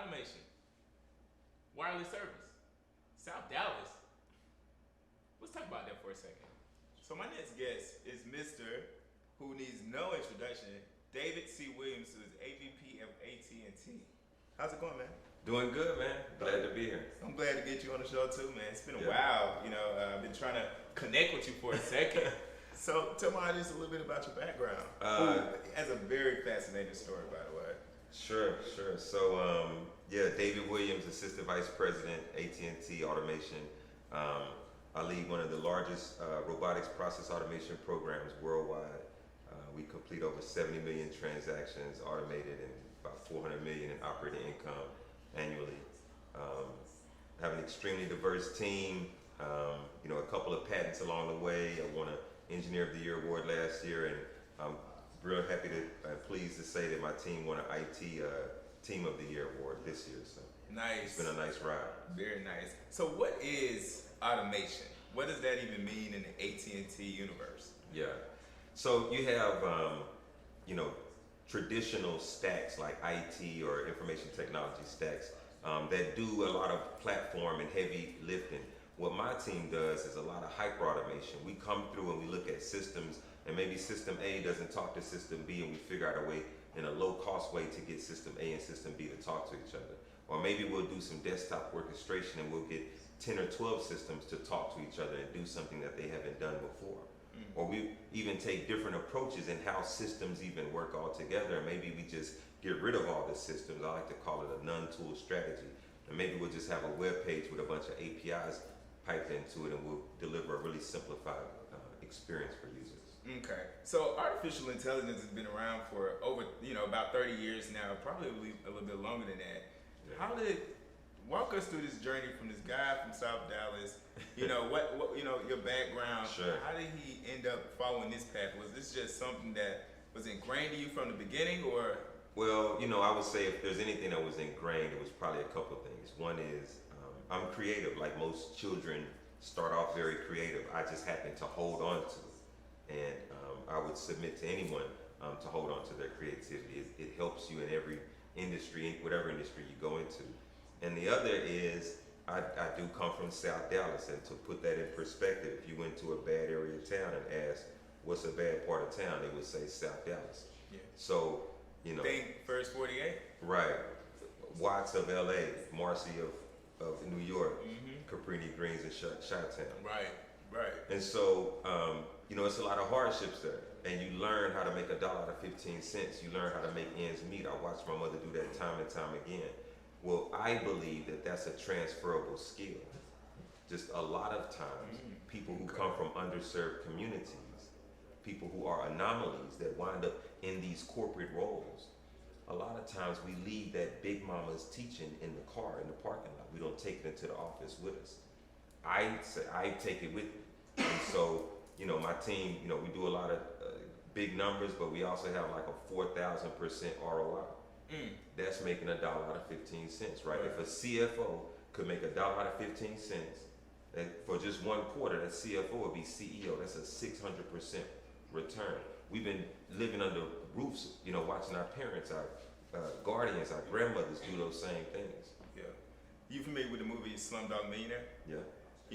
automation, wireless service, South Dallas. Let's talk about that for a second. So my next guest is Mr. who needs no introduction, David C. Williams, who is AVP of AT&T. How's it going, man? Doing good, man. Glad to be here. I'm glad to get you on the show too, man. It's been a while. I've been trying to connect with you for a second. So tell my audience a little bit about your background. Has a very fascinating story, by the way. Sure. So, David Williams, Assistant Vice President, AT&T Automation. I lead one of the largest robotics process automation programs worldwide. We complete over 70 million transactions automated and about 400 million in operating income annually. Have an extremely diverse team. A couple of patents along the way. I won an Engineer of the Year award last year, and I'm real happy pleased to say that my team won an IT Team of the Year award this year. So nice. It's been a nice ride. Very nice. So what is automation? What does that even mean in the AT&T universe? Yeah. So you have, traditional stacks like IT or information technology stacks that do a lot of platform and heavy lifting. What my team does is a lot of hyper automation. We come through and we look at systems, and maybe system A doesn't talk to system B, and we figure out a way in a low cost way to get system A and system B to talk to each other. Or maybe we'll do some desktop orchestration and we'll get 10 or 12 systems to talk to each other and do something that they haven't done before. Or we even take different approaches in how systems even work all together. Maybe we just get rid of all the systems. I like to call it a non-tool strategy. And maybe we'll just have a web page with a bunch of APIs piped into it, and we'll deliver a really simplified experience for users. Okay. So artificial intelligence has been around for over, about 30 years now, probably a little bit longer than that. Yeah. Walk us through this journey from this guy from South Dallas, what your background. Sure. How did he end up following this path? Was this just something that was ingrained in you from the beginning, or? Well, I would say if there's anything that was ingrained, it was probably a couple of things. One is I'm creative. Like most children start off very creative. I just happen to hold on to it. And I would submit to anyone to hold on to their creativity. It helps you in every industry, whatever industry you go into. And the other is, I do come from South Dallas, and to put that in perspective, if you went to a bad area of town and asked, what's a bad part of town, they would say South Dallas. Yeah. So, Think First 48. Right. Watts of LA, Marcy of New York, Cabrini Greens and Chi-Town. Right. And so, it's a lot of hardships there. And you learn how to make $1 out of 15 cents. You learn how to make ends meet. I watched my mother do that time and time again. Well, I believe that that's a transferable skill. Just a lot of times, people who come from underserved communities, people who are anomalies that wind up in these corporate roles, a lot of times we leave that big mama's teaching in the car, in the parking lot. We don't take it into the office with us. I take it with me. And so, my team, we do a lot of big numbers, but we also have like a 4,000% ROI. That's making $1 out of 15 cents, right? If a CFO could make $1 out of 15 cents, for just one quarter, that CFO would be CEO. That's a 600% return. We've been living under roofs, watching our parents, our guardians, our grandmothers do those same things. Yeah. You familiar with the movie Slumdog Millionaire? Yeah.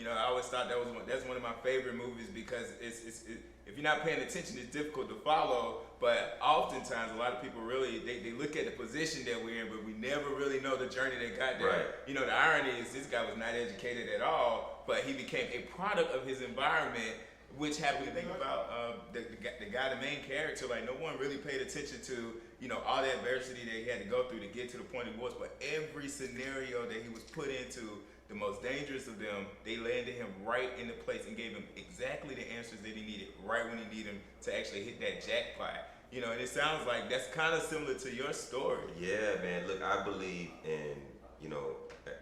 I always thought that's one of my favorite movies because if you're not paying attention, it's difficult to follow. But oftentimes, a lot of people really they look at the position that we're in, but we never really know the journey that got there. Right. The irony is this guy was not educated at all, but he became a product of his environment. Which happened to think about the guy, the main character. Like no one really paid attention to all the adversity that he had to go through to get to the point he was. But every scenario that he was put into, the most dangerous of them, they landed him right in the place and gave him exactly the answers that he needed right when he needed them to actually hit that jackpot. And it sounds like that's kind of similar to your story. Yeah, man. Look, I believe in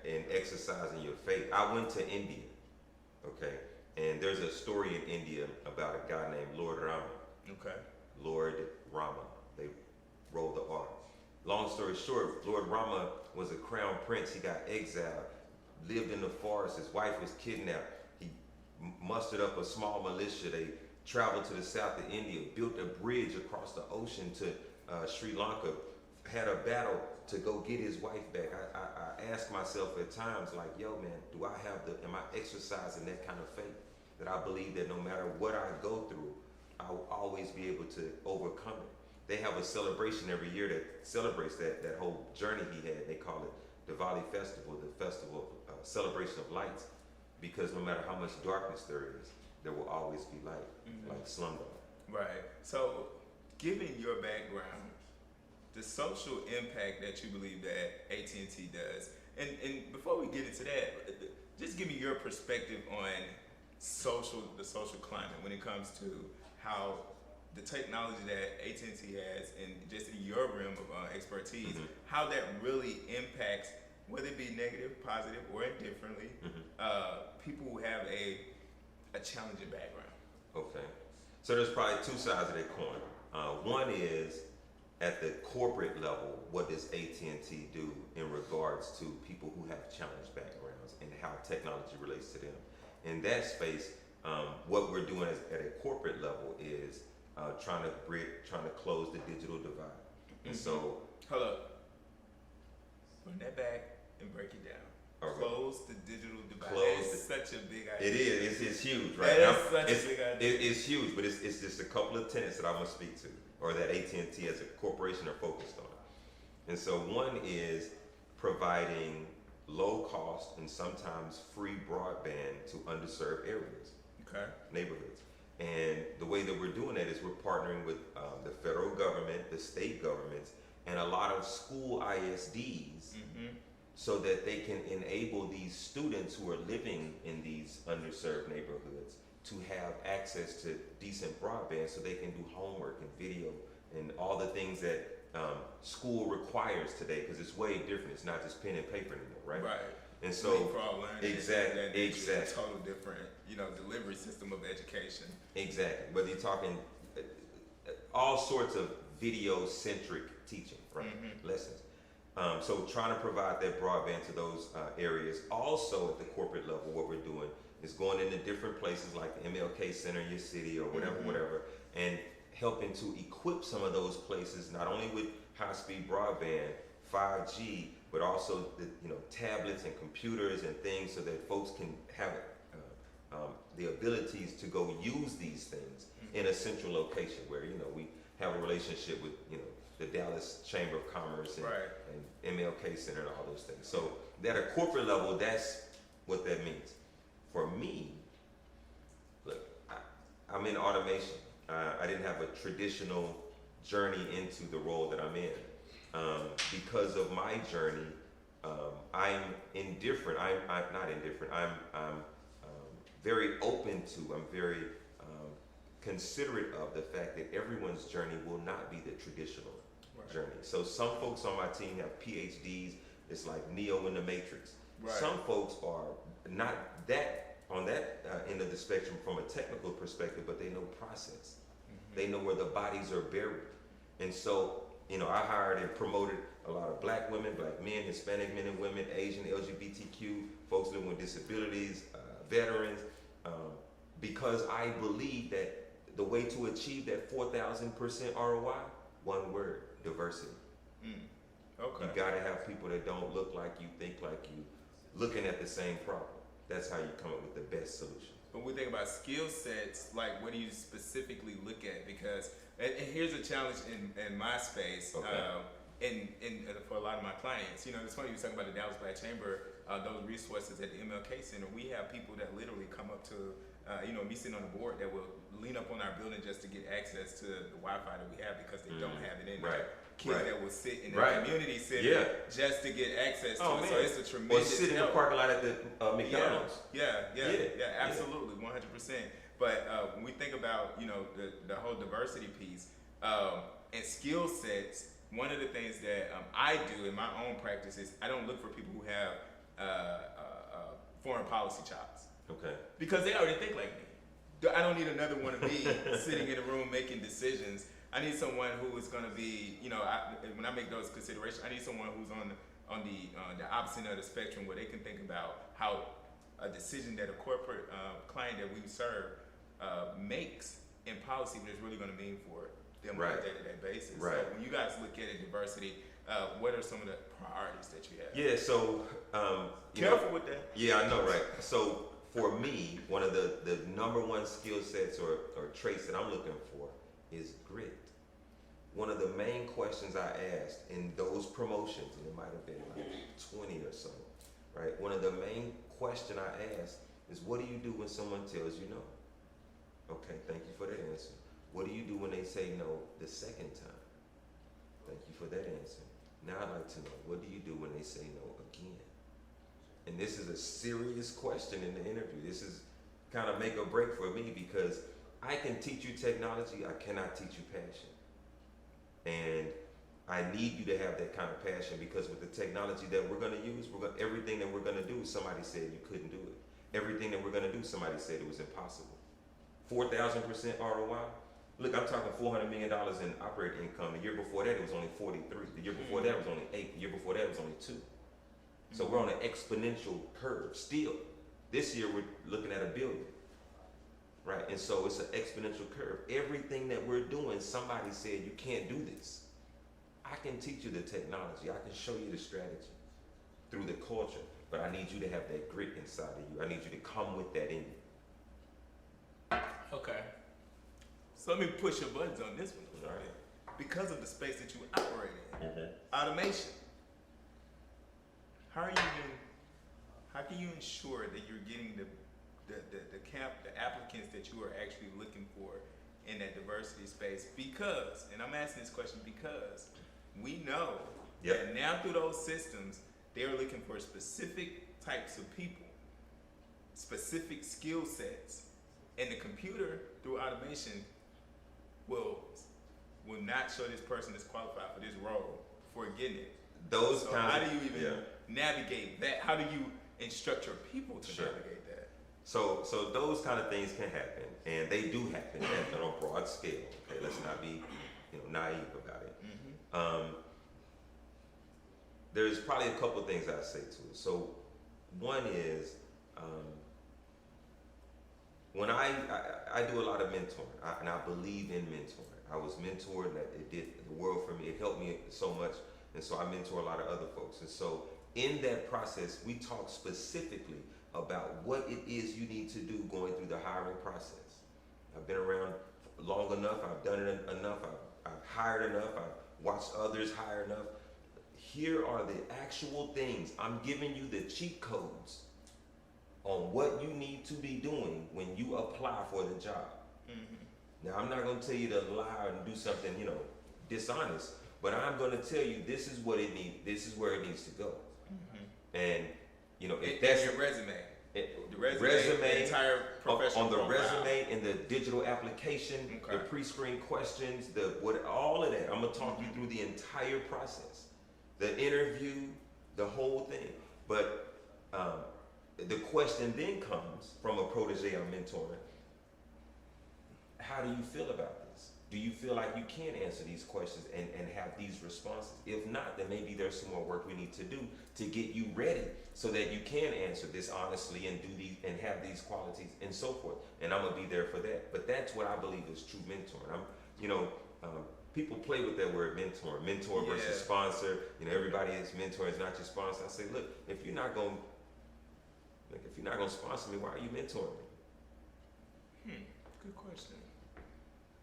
in exercising your faith. I went to India. Okay. And there's a story in India about a guy named Lord Rama. Okay. Lord Rama. They rolled the R. Long story short, Lord Rama was a crown prince. He got exiled, lived in the forest. His wife was kidnapped. He mustered up a small militia. They traveled to the south of India, built a bridge across the ocean to Sri Lanka, had a battle, to go get his wife back. I ask myself at times, like, yo, man, am I exercising that kind of faith that I believe that no matter what I go through, I will always be able to overcome it. They have a celebration every year that celebrates that whole journey he had. They call it Diwali Festival, the festival of celebration of lights, because no matter how much darkness there is, there will always be light, like Slumdog. Right. So, given your background, the social impact that you believe that AT&T does, and before we get into that, just give me your perspective on the social climate when it comes to how the technology that AT&T has, and just in your realm of expertise, how that really impacts, whether it be negative, positive, or indifferently, people who have a challenging background. Okay. So there's probably two sides of that coin. One is at the corporate level, what does AT&T do in regards to people who have challenged backgrounds and how technology relates to them? In that space, what we're doing at a corporate level is trying to close the digital divide. And so, hold up, run that back and break it down. Okay. Close the digital divide. It's such a big idea. It is. It's huge, right? That is such a big idea. It's huge, but it's just a couple of tenets that I'm gonna speak to, or that AT&T as a corporation are focused on. And so one is providing low cost and sometimes free broadband to underserved areas, neighborhoods. And the way that we're doing that is we're partnering with the federal government, the state governments, and a lot of school ISDs, so that they can enable these students who are living in these underserved neighborhoods to have access to decent broadband, so they can do homework and video and all the things that school requires today, because it's way different. It's not just pen and paper anymore, right? Right. And so exactly. It's a total different, delivery system of education. Exactly. Whether you're talking all sorts of video-centric teaching, right? Lessons. So trying to provide that broadband to those areas. Also at the corporate level, what we're doing is going into different places like the MLK Center in your city or whatever, and helping to equip some of those places not only with high-speed broadband, 5G, but also tablets and computers and things, so that folks can have the abilities to go use these things in a central location where we have a relationship with the Dallas Chamber of Commerce and MLK Center and all those things. So at a corporate level, that's what that means. For me, look, I'm in automation. I didn't have a traditional journey into the role that I'm in. Because of my journey, I'm indifferent. I'm not indifferent. I'm very open to, I'm very considerate of the fact that everyone's journey will not be the traditional journey. So some folks on my team have PhDs. It's like Neo in the Matrix. Some folks are not that on that end of the spectrum from a technical perspective, but they know process. They know where the bodies are buried. And so, I hired and promoted a lot of black women, black men, Hispanic men and women, Asian, LGBTQ, folks living with disabilities, veterans, because I believe that the way to achieve that 4,000% ROI, one word: diversity. Okay. You gotta have people that don't look like you, think like you, looking at the same problem. That's how you come up with the best solution. When we think about skill sets, like what do you specifically look at? Because and here's a challenge in my space, and for a lot of my clients. It's funny you talking about the Dallas Black Chamber, those resources at the MLK Center. We have people that literally come up to, me sitting on the board, that will lean up on our building just to get access to the Wi-Fi that we have, because they don't have it in there. Kids that will sit in the community center just to get access to it. So it's a tremendous Or sit in the parking lot at the McDonald's. Absolutely, 100%. But when we think about the whole diversity piece and skill sets, one of the things that I do in my own practice is I don't look for people who have foreign policy chops. Okay. Because they already think like me. I don't need another one of me sitting in a room making decisions. I need someone who is going to be, when I make those considerations, I need someone who's on the opposite of the spectrum, where they can think about how a decision that a corporate client that we serve makes in policy, what it's really going to mean for them on a day-to-day basis. So when you guys look at it, diversity, what are some of the priorities that you have? Yeah, so you Careful know, with that. yeah, I know, right? So for me, one of the number one skill sets or traits that I'm looking for is grit. One of the main questions I asked in those promotions, and it might have been like 20 or so, right? One of the main question I asked is, what do you do when someone tells you no? Okay, thank you for that answer. What do you do when they say no the second time? Thank you for that answer. Now I'd like to know, what do you do when they say no again? And this is a serious question in the interview. This is kind of make or break for me, because I can teach you technology, I cannot teach you passion. And I need you to have that kind of passion, because with the technology that we're going to use, everything that we're going to do, somebody said you couldn't do it. Everything that we're going to do, somebody said it was impossible. 4,000% ROI. Look, I'm talking $400 million in operating income. The year before that, it was only 43. The year before that was only 8. The year before that was only 2. So we're on an exponential curve still. This year, we're looking at $1 billion. Right? And so it's an exponential curve. Everything that we're doing, somebody said you can't do this. I can teach you the technology. I can show you the strategy through the culture. But I need you to have that grit inside of you. I need you to come with that in you. Okay. So let me push your buttons on this one. All right. Because of the space that you operate in, automation. How can you ensure that you're getting the applicants that you are actually looking for in that diversity space? Because, and I'm asking this question because we know that now through those systems, they're looking for specific types of people, specific skill sets, and the computer through automation will not show this person is qualified for this role before getting it. Those So kinds how of, do you even navigate that? How do you instruct your people to navigate that? So those kind of things can happen, and they do happen on a broad scale. Okay, let's not be naive about it. There's probably a couple of things I say to it. So one is when I do a lot of mentoring, and I believe in mentoring. I was mentored, and it did the world for me. It helped me so much, and so I mentor a lot of other folks. And so in that process, we talk specifically about what it is you need to do going through the hiring process. I've been around long enough. I've done it enough. I've hired enough. I've watched others hire enough. Here are the actual things. I'm giving you the cheat codes on what you need to be doing when you apply for the job. Now, I'm not going to tell you to lie and do something, dishonest, but I'm going to tell you this is what it needs. This is where it needs to go. And if that's your resume. The resume, the entire professional on the profile. resume, in the digital application, the pre-screen questions, all of that. I'm gonna talk you through the entire process, the interview, the whole thing. But the question then comes from a protege I'm mentoring. How do you feel about this? Do you feel like you can answer these questions and have these responses? If not, then maybe there's some more work we need to do to get you ready so that you can answer this honestly and do these and have these qualities and so forth. And I'm gonna be there for that. But that's what I believe is true mentoring. People play with that word mentor versus sponsor. Everybody is mentor, is not your sponsor. I say, look, if you're not gonna sponsor me, why are you mentoring me? Good question.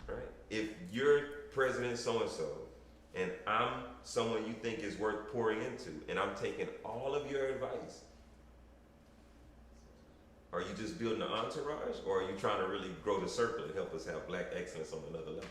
Right? If you're president so-and-so, and I'm someone you think is worth pouring into, and I'm taking all of your advice, are you just building an entourage, or are you trying to really grow the circle and help us have black excellence on another level?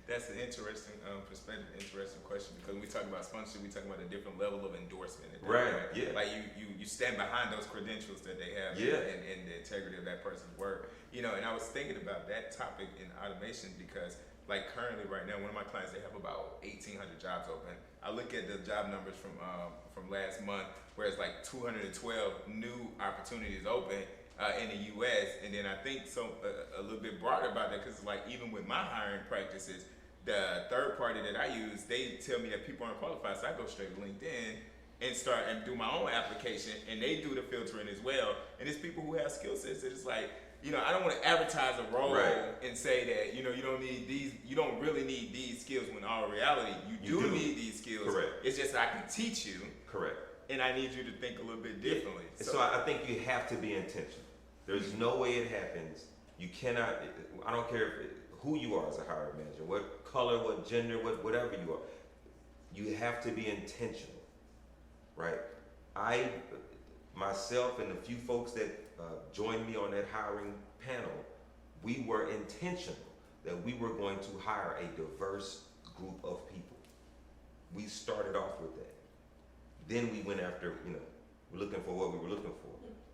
That's an interesting perspective, interesting question, because when we talk about sponsorship, we talk about a different level of endorsement. Right, yeah. Like you stand behind those credentials that they have and the integrity of that person's work. And I was thinking about that topic in automation because like currently right now, one of my clients, they have about 1,800 jobs open. I look at the job numbers from last month, where it's like 212 new opportunities open in the U.S. And then I think a little bit broader about that, because like even with my hiring practices, the third party that I use, they tell me that people aren't qualified, so I go straight to LinkedIn and start and do my own application, and they do the filtering as well. And it's people who have skill sets that it's like, I don't want to advertise a role Right. and say that, you don't really need these skills when in all reality, you do need these skills. Correct. It's just that I can teach you. Correct. And I need you to think a little bit differently. Yeah. So I think you have to be intentional. There's no way it happens. You cannot, I don't care who you are as a hiring manager, what color, what gender, whatever you are. You have to be intentional, right? I, myself and a few folks that joined me on that hiring panel, we were intentional that we were going to hire a diverse group of people. We started off with that. Then we went after, looking for what we were looking for.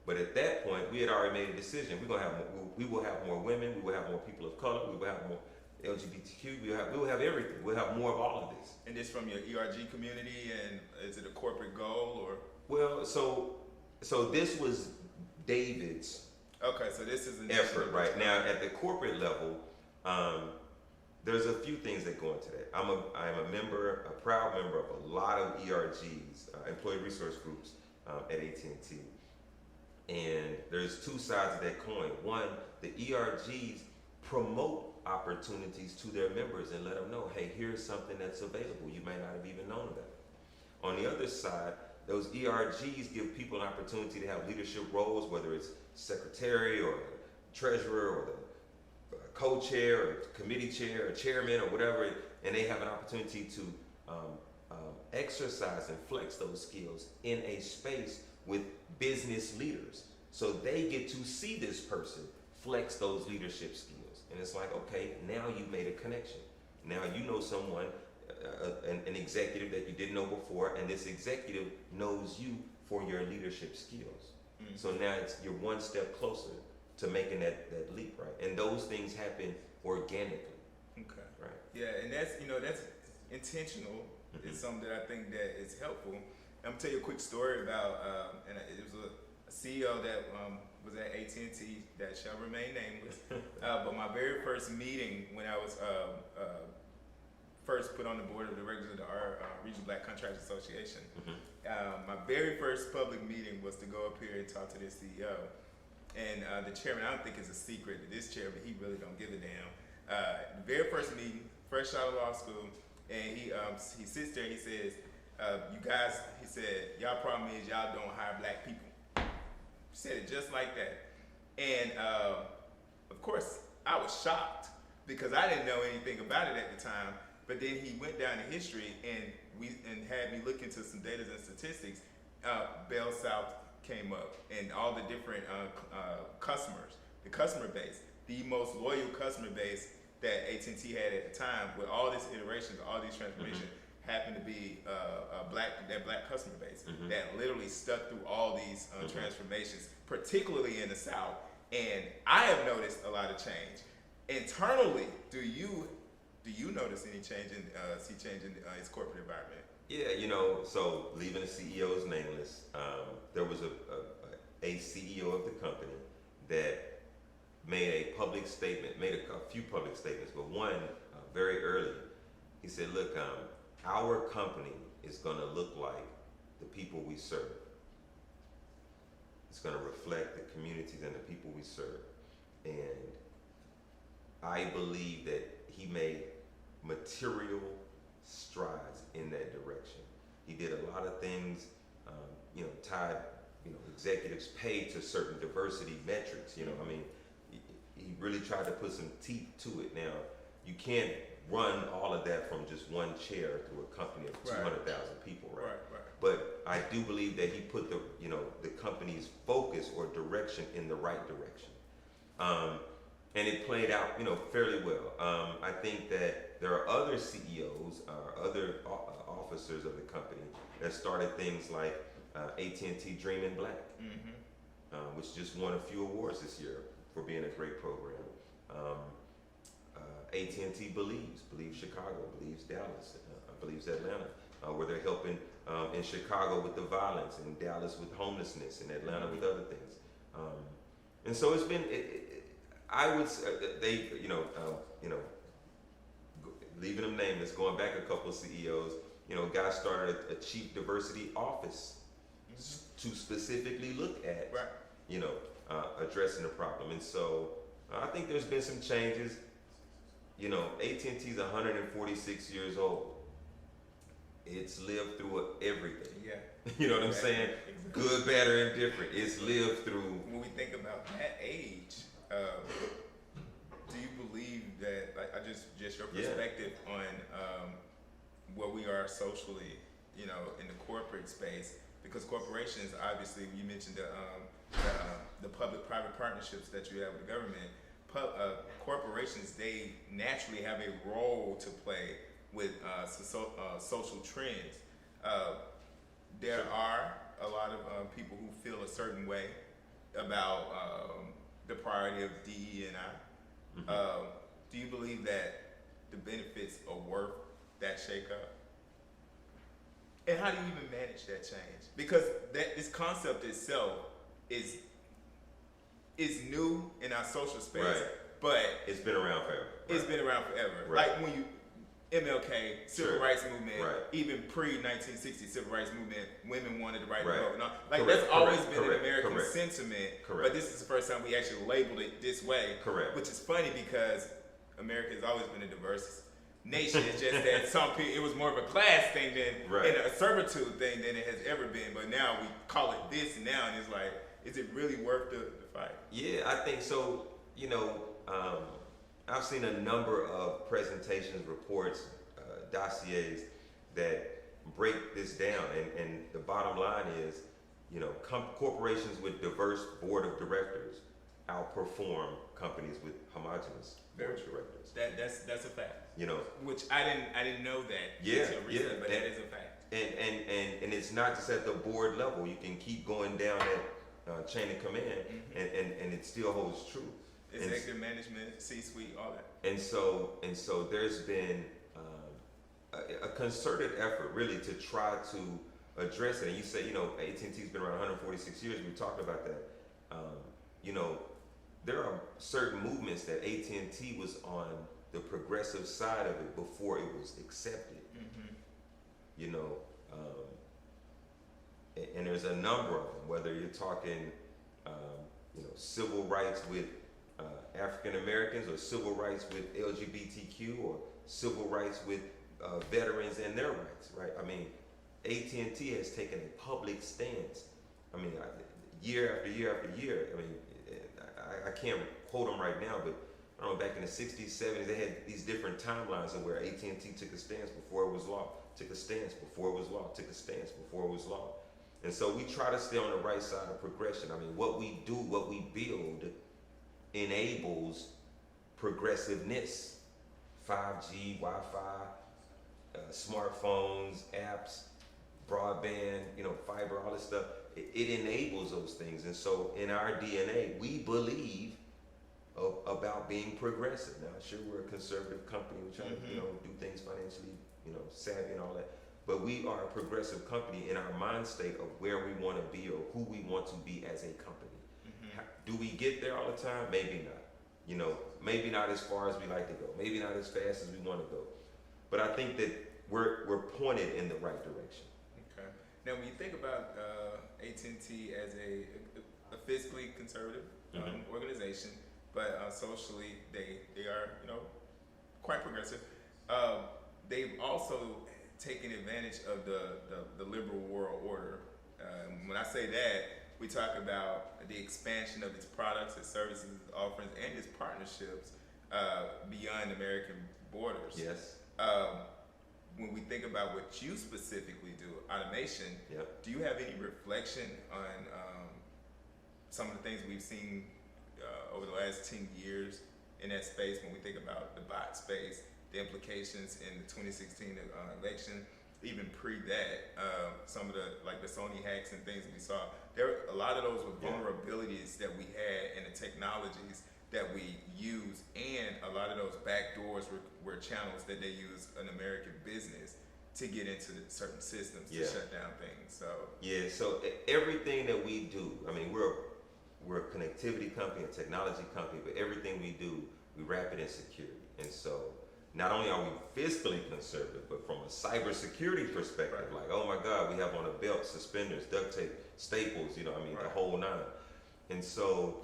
But at that point, we had already made a decision. We will have more women. We will have more people of color. We will have more LGBTQ. We will have everything. We'll have more of all of this. And this from your ERG community, and is it a corporate goal or? Well, so this was David's Okay, so this is an effort right now at the corporate level. There's a few things that go into that. I'm a proud member of a lot of ERGs, employee resource groups at AT&T. And there's two sides of that coin. One, the ERGs promote opportunities to their members and let them know, hey, here's something that's available. You may not have even known about it. On the other side, those ERGs give people an opportunity to have leadership roles, whether it's secretary or treasurer or the co-chair or committee chair or chairman or whatever, and they have an opportunity to exercise and flex those skills in a space with business leaders. So they get to see this person flex those leadership skills. And it's like, okay, now you've made a connection. Now you know someone, an executive that you didn't know before, and this executive knows you for your leadership skills. Mm-hmm. So now you're one step closer to making that leap, right? And those things happen organically. Okay. Right. Yeah, and that's intentional. Mm-hmm. It's something that I think that is helpful. I'm gonna tell you a quick story about, and it was a CEO that was at AT&T that shall remain nameless. But my very first meeting when I was first put on the board of directors of our Regional Black Contractors Association, my very first public meeting was to go up here and talk to this CEO. And the chairman, I don't think it's a secret to this chair, but he really don't give a damn. The very first meeting, fresh out of law school, and he sits there and he says, you guys, he said, y'all problem is y'all don't hire black people. He said it just like that. And of course, I was shocked because I didn't know anything about it at the time. But then he went down in history and had me look into some data and statistics. Bell South came up and all the different customers, the customer base, the most loyal customer base that AT&T had at the time with all these iterations, all these transformations, happened to be that black customer base that literally stuck through all these transformations, particularly in the South. And I have noticed a lot of change. Internally, do you notice any change in its corporate environment? Yeah, so leaving the CEO's nameless, there was a CEO of the company that made a public statement, made a few public statements, but one very early. He said, look, our company is going to look like the people we serve. It's going to reflect the communities and the people we serve. And I believe that he made material strides in that direction. He did a lot of things, tied, executives paid to certain diversity metrics. He really tried to put some teeth to it. Now, you can't run all of that from just one chair through a company of 200,000 people, right? But I do believe that he put the company's focus or direction in the right direction. And it played out, fairly well. I think that there are other CEOs or other officers of the company that started things like AT&T Dreaming Black, which just won a few awards this year for being a great program. AT&T Believes Chicago, Believes Dallas, Believes Atlanta, where they're helping in Chicago with the violence, in Dallas with homelessness, in Atlanta with other things. And so it's been, I would say leaving them nameless, going back a couple of CEOs, guys started a chief diversity office to specifically look at, addressing the problem. And so I think there's been some changes. AT&T is 146 years old. It's lived through everything. Yeah. You know what I'm saying? Good, bad, or indifferent. It's lived through. When we think about that age, do you believe that, like, just your perspective on where we are socially, in the corporate space, because corporations, obviously, you mentioned the public-private partnerships that you have with the government. Corporations, they naturally have a role to play with social trends. There are a lot of people who feel a certain way about the priority of DE&I. Mm-hmm. Do you believe that the benefits are worth that shakeup? And how do you even manage that change? Because this concept itself is new in our social space, right. But it's been around forever. It's been around forever. Right. Like when MLK, Civil Sure. Rights Movement, Right. even pre-1960 Civil Rights Movement, women wanted the right Right. to vote. Like, Correct. that's always Correct. been Correct. an American Correct. sentiment, Correct. but this is the first time we actually labeled it this way. Correct. Which is funny because America has always been a diverse nation. It's just that some people, it was more of a class thing than Right. and a servitude thing than it has ever been. But now we call it this now, and it's like, is it really worth the fight? Yeah, I think so. I've seen a number of presentations, reports, dossiers that break this down, and the bottom line is, corporations with diverse board of directors outperform companies with homogenous board of directors. That's a fact. Which I didn't know that. Yeah, until recently, yeah, but that is a fact. And it's not just at the board level. You can keep going down that chain of command, Mm-hmm. and it still holds true. Executive management, C-suite, all that. And so there's been a concerted effort really to try to address it. And you say, AT&T's been around 146 years. We talked about that. There are certain movements that AT&T was on the progressive side of it before it was accepted. Mm-hmm. And there's a number of them, whether you're talking, civil rights with African Americans, or civil rights with LGBTQ, or civil rights with veterans and their rights, right? I mean, AT&T has taken a public stance. I mean, year after year after year. I mean, I can't quote them right now, but I don't know, back in the 60s, 70s, they had these different timelines of where AT&T took a stance before it was law, took a stance before it was law, took a stance before it was law. And so we try to stay on the right side of progression. I mean, what we do, what we build, enables progressiveness. 5G, Wi-Fi, smartphones, apps, broadband, fiber, all this stuff. It enables those things. And so in our DNA, we believe about being progressive. Now, sure, we're a conservative company. We try to, do things financially, savvy and all that. But we are a progressive company in our mind state of where we want to be or who we want to be as a company. Mm-hmm. Do we get there all the time? Maybe not. Maybe not as far as we like to go. Maybe not as fast as we want to go. But I think that we're pointed in the right direction. Okay. Now, when you think about AT&T as a fiscally conservative organization, but socially they are quite progressive. They've also taken advantage of the liberal world order. When I say that, we talk about the expansion of its products, its services, its offerings, and its partnerships beyond American borders. Yes. When we think about what you specifically do, automation, Yep. do you have any reflection on some of the things we've seen over the last 10 years in that space when we think about the bot space, the implications in the 2016 election, even pre that, some of the Sony hacks and things that we saw, a lot of those were vulnerabilities that we had in the technologies that we use, and a lot of those back doors were channels that they use an American business to get into certain systems to shut down things. So everything that we do, I mean, we're a connectivity company, a technology company, but everything we do, we wrap it in security. And so not only are we fiscally conservative, but from a cybersecurity perspective, like, oh my God, we have on a belt, suspenders, duct tape, staples, the whole nine. And so,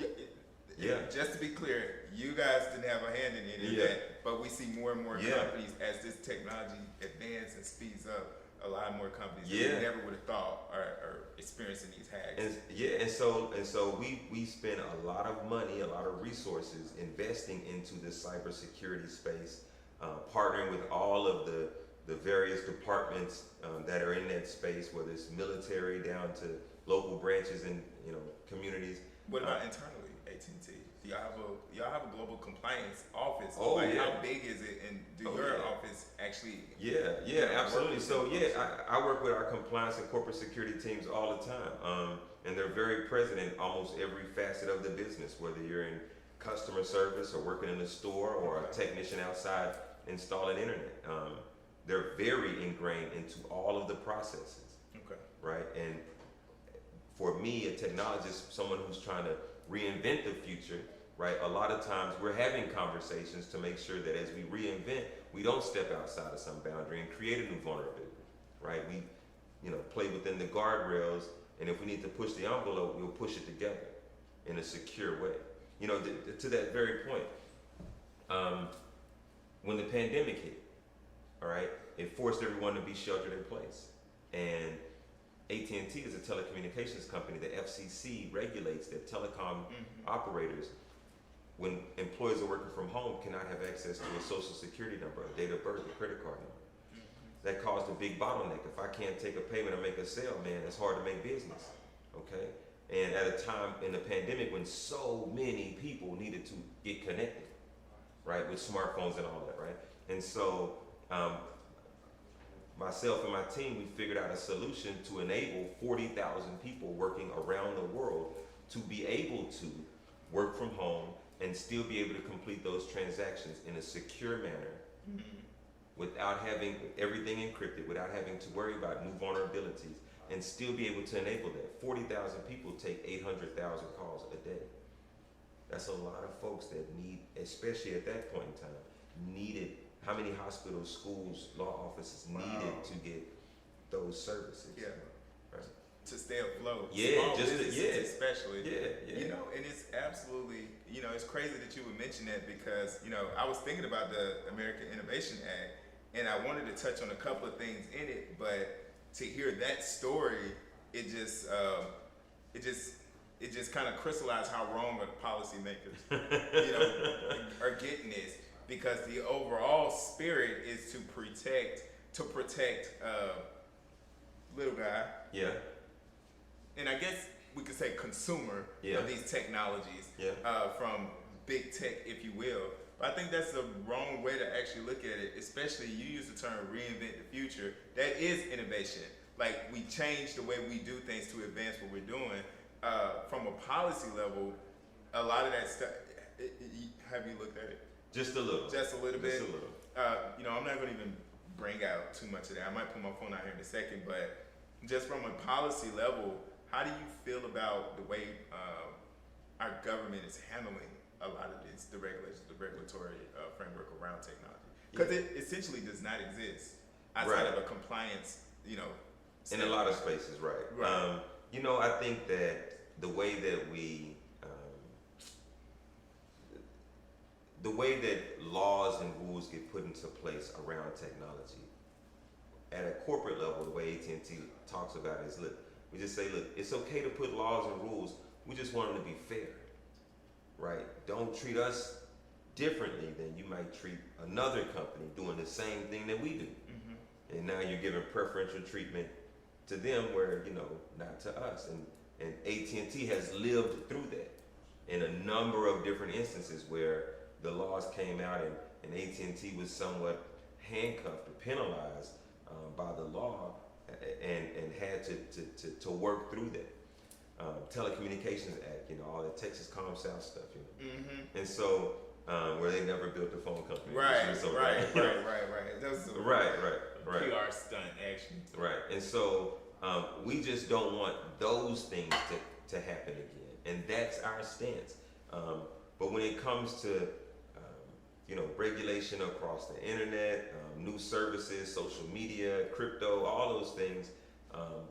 yeah. Just to be clear, you guys didn't have a hand in any of Yeah. that, but we see more and more Yeah. companies as this technology advances and speeds up. A lot more companies that Yeah. we never would have thought are experiencing these hacks. And so we spend a lot of money, a lot of resources investing into the cybersecurity space, partnering with all of the various departments that are in that space, whether it's military down to local branches and communities. What about internally, AT&T? Do y'all have a global compliance office? Oh, like, yeah. How big is it, and do Oh, your yeah. office actually? Yeah, absolutely. work So with yeah, I work with our compliance and corporate security teams all the time, and they're very present in almost every facet of the business, whether you're in customer service or working in the store or a technician outside installing internet. They're very ingrained into all of the processes, Okay. right? And for me, a technologist, someone who's trying to reinvent the future, right? A lot of times we're having conversations to make sure that as we reinvent, we don't step outside of some boundary and create a new vulnerability, right? We, play within the guardrails, and if we need to push the envelope, we'll push it together in a secure way. To that very point, when the pandemic hit, all right, it forced everyone to be sheltered in place, and AT&T is a telecommunications company. The FCC regulates that telecom operators, when employees are working from home, cannot have access to a social security number, a date of birth, a credit card number. That caused a big bottleneck. If I can't take a payment or make a sale, man, it's hard to make business, okay? And at a time in the pandemic when so many people needed to get connected, right, with smartphones and all that, right? And so, myself and my team, we figured out a solution to enable 40,000 people working around the world to be able to work from home and still be able to complete those transactions in a secure manner without having everything encrypted, without having to worry about new vulnerabilities, and still be able to enable that. 40,000 people take 800,000 calls a day. That's a lot of folks that need, especially at that point in time, needed. How many hospitals, schools, law offices needed to get those services? Yeah. Right. To stay afloat. Yeah, Small just to- businesses yeah. especially. Yeah. And it's absolutely, it's crazy that you would mention that because, I was thinking about the American Innovation Act, and I wanted to touch on a couple of things in it, but to hear that story, it just kind of crystallized how wrong the policymakers, are getting this. Because the overall spirit is to protect little guy. Yeah. And I guess we could say consumer Yeah. of these technologies, Yeah. From big tech, if you will. But I think that's the wrong way to actually look at it, especially you use the term reinvent the future. That is innovation. Like, we change the way we do things to advance what we're doing. From a policy level, a lot of that stuff, have you looked at it? Just a little. Just a little bit. Just a little. I'm not going to even bring out too much of that. I might put my phone out here in a second, but just from a policy level, how do you feel about the way our government is handling a lot of this, the regulations, the regulatory framework around technology? Because it essentially does not exist outside Right. of a compliance, In a lot of spaces, right. Right. I think that the way that the way that laws and rules get put into place around technology, at a corporate level, the way AT&T talks about it is, look, we just say, look, it's okay to put laws and rules, we just want them to be fair, right? Don't treat us differently than you might treat another company doing the same thing that we do. And now you're giving preferential treatment to them where, not to us. And AT&T has lived through that in a number of different instances where the laws came out and AT&T was somewhat handcuffed or penalized by the law and had to work through that. Telecommunications Act, all the Texas ComSouth stuff, And so, where they never built a phone company. Right. That was a Right. PR stunt, actually. Right, and so we just don't want those things to happen again, and that's our stance. But when it comes to regulation across the internet, new services, social media, crypto, all those things,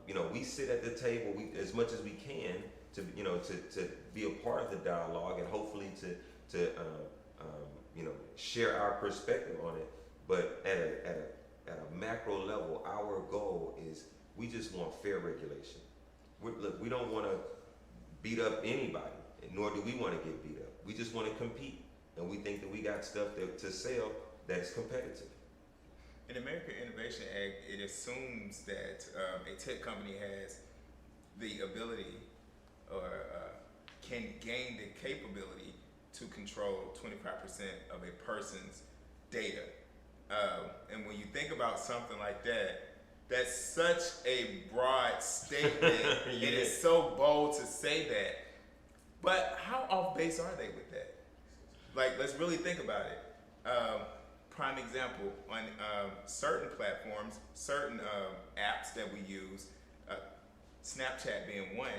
You know, we sit at the table as much as we can to you know to be a part of the dialogue and hopefully to you know share our perspective on it. But at a macro level, our goal is we just want fair regulation. Look, we don't want to beat up anybody, nor do we want to get beat up. We just want to compete, and we think that we got stuff to sell that's competitive. In the American Innovation Act, it assumes that a tech company has the ability or can gain the capability to control 25% of a person's data. And when you think about something like that, that's such a broad statement. Yeah. It is so bold to say that. But how off base are they with that? Like, let's really think about it. Prime example, on certain platforms, certain apps that we use, Snapchat being one,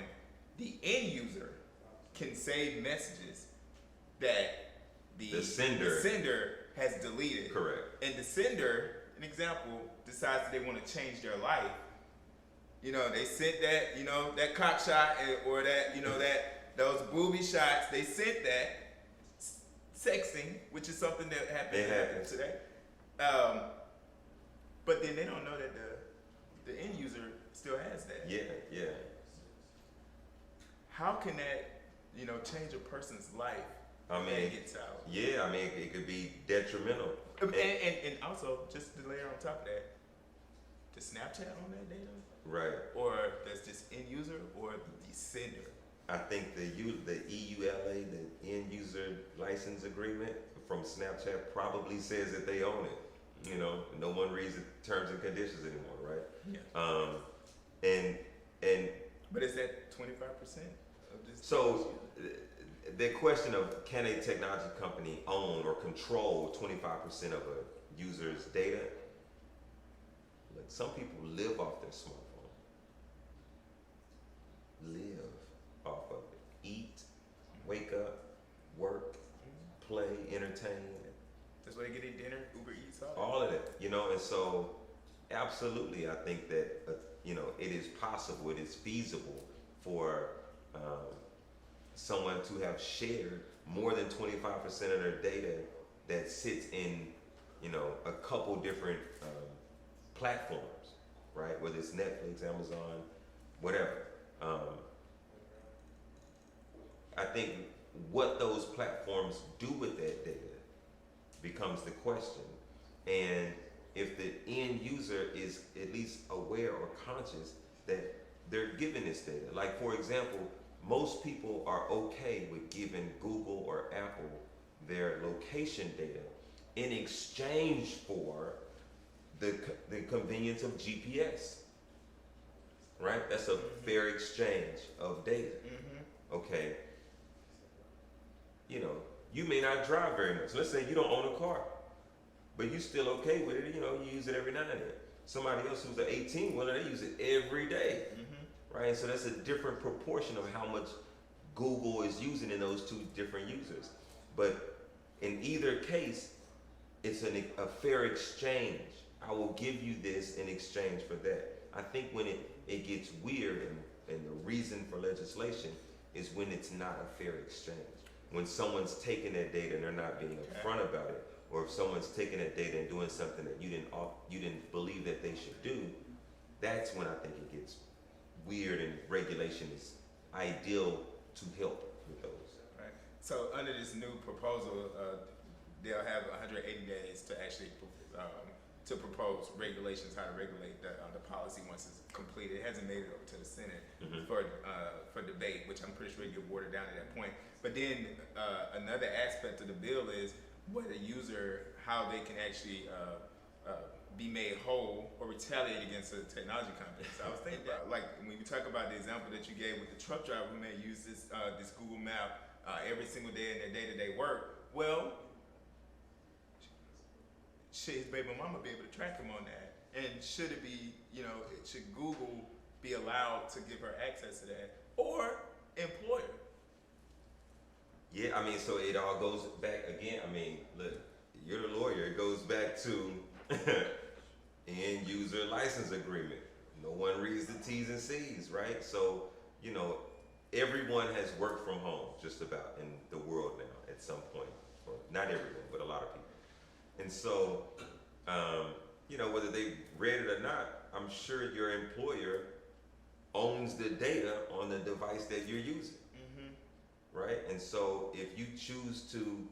the end user can save messages that the sender has deleted. Correct. And the sender, an example, decides that they want to change their life. You know, they sent that, you know, that cock shot or that, you know, those booby shots. They sent that sexting, which is something that happens today. But then they don't know that the end user still has that. Yeah, yeah. How can that, you know, change a person's life? I mean, it gets out. Yeah, I mean, it could be detrimental. And also, just to layer on top of that, does Snapchat own that data? Right. Or does this end user or the sender? I think the EULA, the end user license agreement from Snapchat probably says that they own it. You know, no one reads the terms and conditions anymore, right? Yeah. And but is that 25% of this? So the question of can a technology company own or control 25% of a user's data? Look, some people live off their smartphone. Live off of it. Eat, wake up, work, play, entertain. That's where they get their dinner, Uber Eats, all of that, you know. And so absolutely, I think that you know, it is possible, it is feasible for someone to have shared more than 25% of their data that sits in, you know, a couple different platforms, right? Whether it's Netflix, Amazon, whatever. I think what those platforms do with that data becomes the question. And if the end user is at least aware or conscious that they're given this data. Like, for example, most people are okay with giving Google or Apple their location data in exchange for the convenience of GPS, right? That's a fair exchange of data. Okay. You know, you may not drive very much. Let's say you don't own a car, but you still okay with it. You know, you use it every now and then. Somebody else who's an 18-wheeler, they use it every day, right? So that's a different proportion of how much Google is using in those two different users. But in either case, it's a fair exchange. I will give you this in exchange for that. I think when it gets weird and the reason for legislation is when it's not a fair exchange. When someone's taking that data and they're not being upfront about it, or if someone's taking that data and doing something that you didn't believe that they should do, that's when I think it gets weird, and regulation is ideal to help with those. Right. So under this new proposal, they'll have 180 days to actually to propose regulations, how to regulate the policy once it's completed. It hasn't made it over to the Senate for debate, which I'm pretty sure it get watered down at that point. But then another aspect of the bill is what a user, how they can actually be made whole or retaliate against a technology company. So I was thinking about, like, when you talk about the example that you gave with the truck driver who may use this Google map every single day in their day-to-day work. Well, should his baby mama be able to track him on that? And should it be, you know, should Google be allowed to give her access to that, or employer? Yeah, I mean, so it all goes back again. I mean, look, you're the lawyer. It goes back to end user license agreement. no one reads the T's and C's, right? So, you know, everyone has worked from home just about in the world now at some point. Or not everyone, but a lot of people. And so, you know, whether they read it or not, I'm sure your employer owns the data on the device that you're using, right? And so if you choose to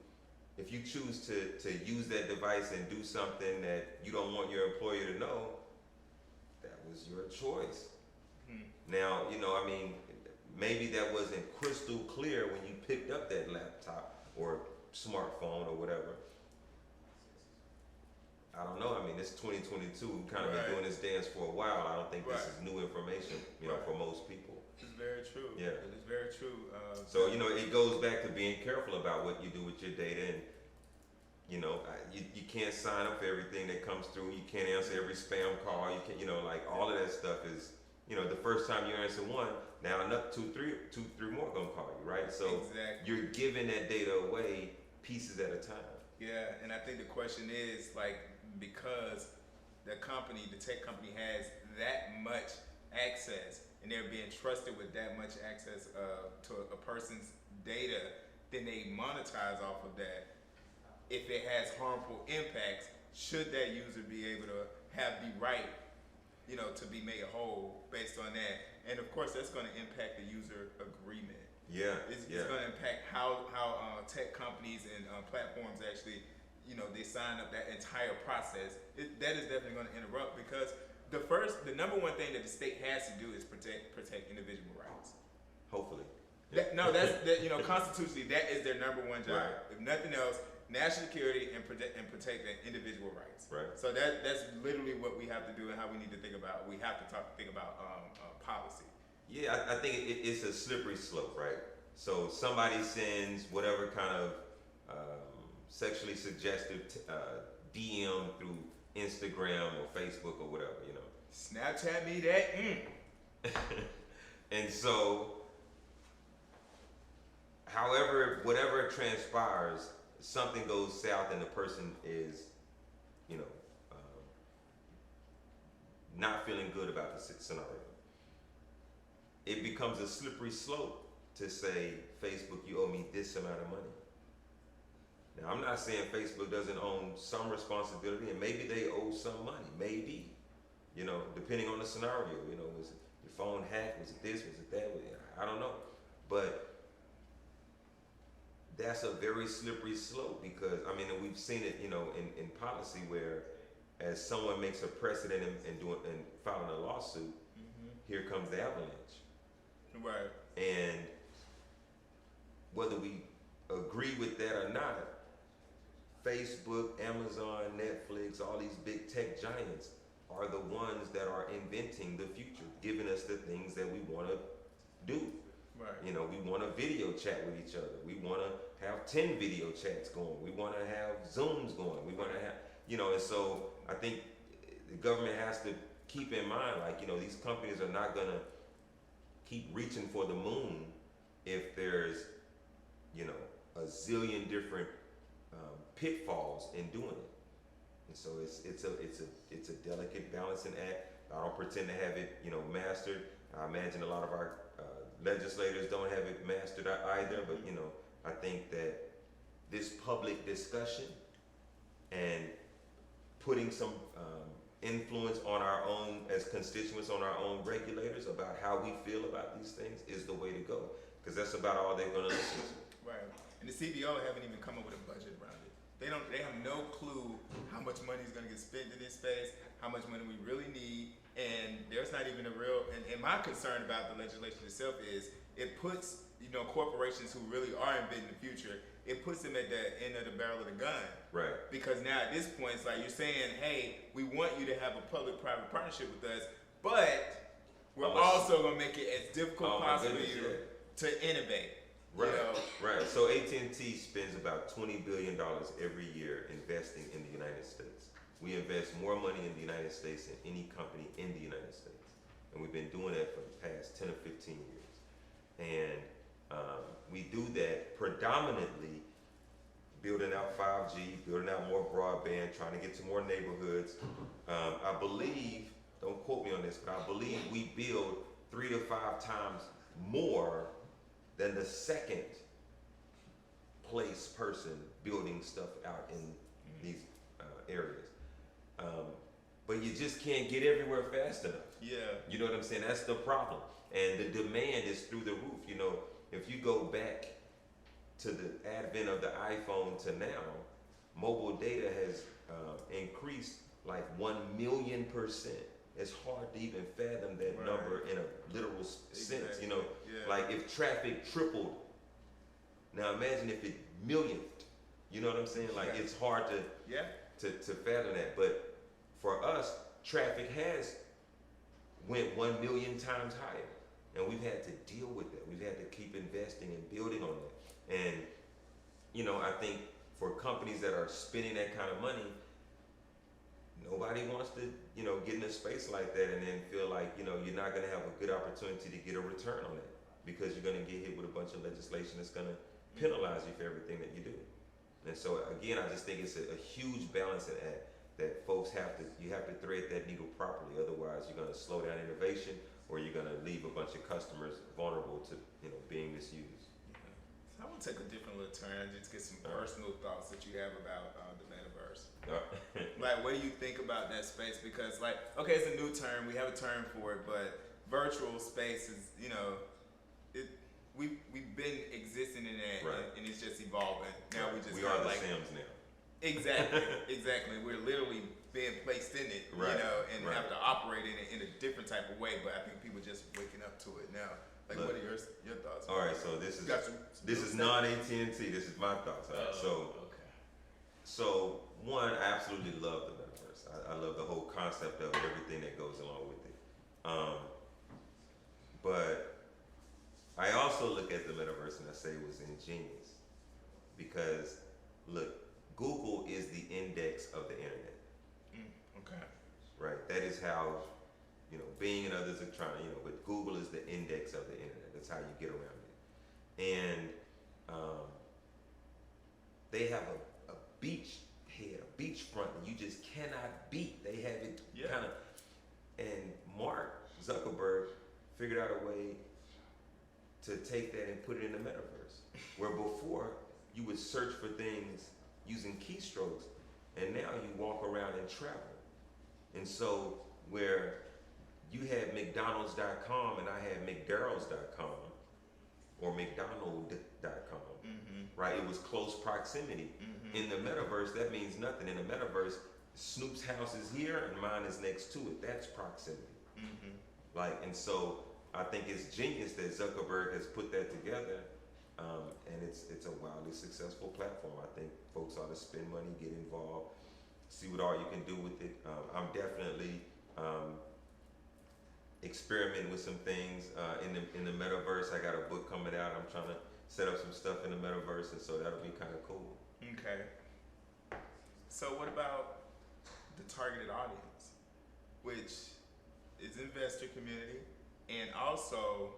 use that device and do something that you don't want your employer to know, that was your choice. Now, you know, I mean, maybe that wasn't crystal clear when you picked up that laptop or smartphone or whatever. I don't know. I mean, it's 2022. We've kind of been doing this dance for a while. I don't think this is new information, you know, for most people. It's very true. Yeah. It is very true. So, you know, it goes back to being careful about what you do with your data. And, you know, you can't sign up for everything that comes through. You can't answer every spam call. You can, you know, like all of that stuff is, you know, the first time you answer one, now another two, three more gonna call you, right? So you're giving that data away pieces at a time. Yeah, and I think the question is like, because the tech company has that much access and they're being trusted with that much access to a person's data, then they monetize off of that. If it has harmful impacts, should that user be able to have the right, you know, to be made whole based on that? And of course, that's going to impact the user agreement. Yeah, it's going to impact how tech companies and platforms actually, you know, they sign up that entire process. That is definitely going to interrupt, because the number one thing that the state has to do is protect individual rights. Hopefully. You know, constitutionally, that is their number one job. Right. If nothing else, national security and protect the individual rights. Right. So that's literally what we have to do and how we need to think about. We have to think about policy. Yeah, I think it's a slippery slope, right? So somebody sends whatever kind of sexually suggestive DM through Instagram or Facebook or whatever, you know. Snapchat me that. And so, however, whatever transpires, something goes south and the person is, you know, not feeling good about the scenario. It becomes a slippery slope to say, Facebook, you owe me this amount of money. Now, I'm not saying Facebook doesn't own some responsibility, and maybe they owe some money, maybe, you know, depending on the scenario. You know, was it your phone hacked? Was it this? Was it that? I don't know. But that's a very slippery slope, because, I mean, and we've seen it, you know, in policy where as someone makes a precedent and filing a lawsuit, here comes the avalanche. Right. And whether we agree with that or not, Facebook, Amazon, Netflix, all these big tech giants are the ones that are inventing the future, giving us the things that we want to do. Right. You know, we want to video chat with each other. We want to have 10 video chats going. We want to have Zooms going. We want to have, you know, and so I think the government has to keep in mind, like, you know, these companies are not going to keep reaching for the moon if there's, you know, a zillion different pitfalls in doing it. And so it's a delicate balancing act. I don't pretend to have it, you know, mastered. I imagine a lot of our legislators don't have it mastered either, but, you know, I think that this public discussion and putting some influence on our own, as constituents, on our own regulators about how we feel about these things is the way to go, because that's about all they're going to listen to. Right. And the CBO haven't even come up with a budget around it. They have no clue how much money is going to get spent in this space, how much money we really need, and there's not even a real. And my concern about the legislation itself is it puts, you know, corporations who really are inventing the future, it puts them at the end of the barrel of the gun. Right. Because now at this point, it's like you're saying, hey, we want you to have a public-private partnership with us, but we're also going to make it as difficult possible to innovate. Right, you know? Right. So AT&T spends about $20 billion every year investing in the United States. We invest more money in the United States than any company in the United States. And we've been doing that for the past 10 or 15 years. And we do that predominantly building out 5G, building out more broadband, trying to get to more neighborhoods. I believe don't quote me on this, but I believe we build 3 to 5 times more than the second place person building stuff out in these areas. But you just can't get everywhere fast enough. Yeah. You know what I'm saying? That's the problem. And the demand is through the roof. You know, if you go back to the advent of the iPhone to now, mobile data has increased like 1,000,000%. It's hard to even fathom that Right. number in a literal sense. You know, Yeah. like if traffic tripled, now imagine if it millioned. You know what I'm saying? Like Yeah. it's hard to Yeah. fathom that. But for us, traffic has went 1,000,000 times higher, and we've had to deal with that. We've had to keep investing and building on that. And you know, I think for companies that are spending that kind of money, nobody wants to, you know, get in a space like that and then feel like, you know, you're not going to have a good opportunity to get a return on it because you're going to get hit with a bunch of legislation that's going to penalize you for everything that you do. And so again, I just think it's a huge balancing act that folks you have to thread that needle properly. Otherwise, you're going to slow down innovation, or you're going to leave a bunch of customers vulnerable to, you know, being misused. So I want to take a different little turn and just get some personal thoughts that you have about the metaverse. Like, what do you think about that space? Because, like, okay, it's a new term. We have a term for it, but virtual space is, you know, we've been existing in that, Right. and it's just evolving. Now we just are the like Sims now. exactly. We're literally being placed in it, Right, you know, and right. have to operate in it in a different type of way. But I think people just waking up to it now. Like, Look. what are your thoughts? All right, so this is Got some this new is stuff? non AT&T. This is my thoughts. All right? okay. So one, I absolutely love the metaverse. I love the whole concept of it, everything that goes along with it. But I also look at the metaverse and I say it was ingenious because look, Google is the index of the internet, Okay. right? That is how, you know, Bing and others are trying to, you know, but Google is the index of the internet. That's how you get around it. And they have a beach head, a beachfront that you just cannot beat. They have it Yeah. kind of, and Mark Zuckerberg figured out a way to take that and put it in the metaverse. Where before you would search for things using keystrokes, and now you walk around and travel. And so where you had McDonald's.com and I had McDarrell's.com or McDonald.com, right? It was close proximity. In the metaverse, that means nothing. In the metaverse, Snoop's house is here and mine is next to it. That's proximity. Like, and so I think it's genius that Zuckerberg has put that together, and it's a wildly successful platform. I think folks ought to spend money, get involved, see what all you can do with it. I'm definitely experimenting with some things in the metaverse. I got a book coming out. I'm trying to set up some stuff in the metaverse, and so that'll be kind of cool. Okay. So what about the targeted audience, which is investor community and also